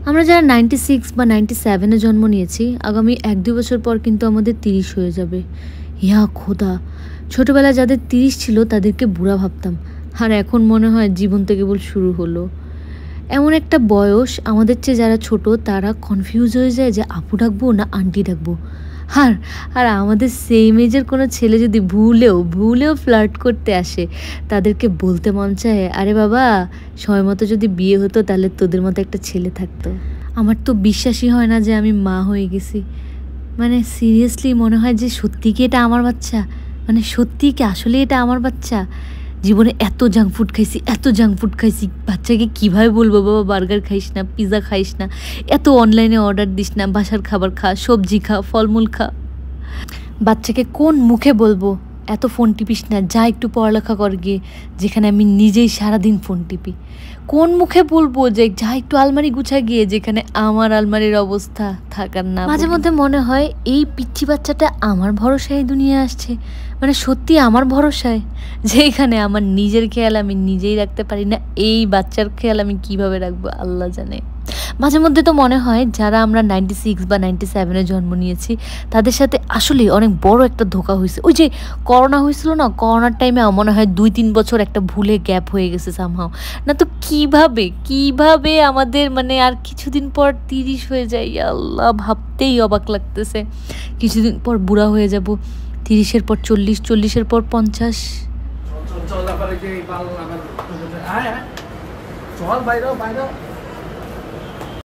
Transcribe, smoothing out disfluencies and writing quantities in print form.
আমরা যারা 96 বা 97-এ জন্ম নিয়েছি, আগামী ১-২ বছর পর কিন্তু আমাদের ৩০ হয়ে যাবে। ইয়া খোদা! ছোটবেলায় যাদের ৩০ ছিল তাদেরকে বুড়া ভাবতাম। আর এখন মনে হয় জীবন তো কেবল শুরু হলো। এমন একটা বয়স আমাদের চেয়ে যারা ছোট তারা কনফিউজ হয়ে যায় যে আপু ডাকবো না আন্টি ডাকবো। আর আর আমাদের সেম এজের কোনো ছেলে যদি ভুলেও ফ্লার্ট করতে আসে, তাদেরকে বলতে মন চায়, আরে বাবা সময় মতো যদি বিয়ে হতো তাহলে তোদের মতো একটা ছেলে থাকতো। আমার তো বিশ্বাসই হয় না যে আমি মা হয়ে গেছি। মানে সিরিয়াসলি মনে হয় যে সত্যি কি এটা আমার বাচ্চা? মানে সত্যিই কি আসলে এটা আমার বাচ্চা? জীবনে এত জাঙ্ক ফুড খাইছি, এত জাঙ্ক ফুড খাইছি। বাচ্চাকে কিভাবে বলবো বাবা বার্গার খাইস না, পিজ্জা খাইস না, এত অনলাইনে অর্ডার দিস না, বাসার খাবার খা, সবজি খা, ফলমূল খা। বাচ্চাকে কোন মুখে বলবো এত ফোন টিপিস না, যা একটু পড়ালেখা কর গিয়ে, যেখানে আমি নিজেই সারাদিন ফোন টিপি? কোন মুখে বলবো যে যা একটু আলমারি গুছা গিয়ে, যেখানে আমার আলমারির অবস্থা থাকার না? মাঝে মধ্যে মনে হয় এই পিচ্চি বাচ্চাটা আমার ভরসায় দুনিয়া আসছে, মানে সত্যি আমার ভরসায়, যেখানে আমার নিজের খেয়াল আমি নিজেই রাখতে পারি না, এই বাচ্চার খেয়াল আমি কিভাবে রাখবো আল্লাহ জানে। মাঝে মধ্যে তো মনে হয় যারা আমরা 96 বা 97-এ জন্ম নিয়েছি তাদের সাথে আসলেই অনেক বড় একটা ধোঁকা হয়েছে। ওই যে করোনা হয়েছিল না, করোনার টাইমে মনে হয় ২-৩ বছর একটা ভুলে গ্যাপ হয়ে গেছে সামহাও। না তো কিভাবে আমাদের মানে আর কিছুদিন পর ৩০ হয়ে যায়, আল্লাহ ভাবতেই অবাক লাগতেছে। কিছুদিন পর বুড়া হয়ে যাব, ৩০-এর পর ৪০, ৪০-এর পর ৫০। চল চল চল, আবার এই যে বাল আবার চল বাইরে বাইরে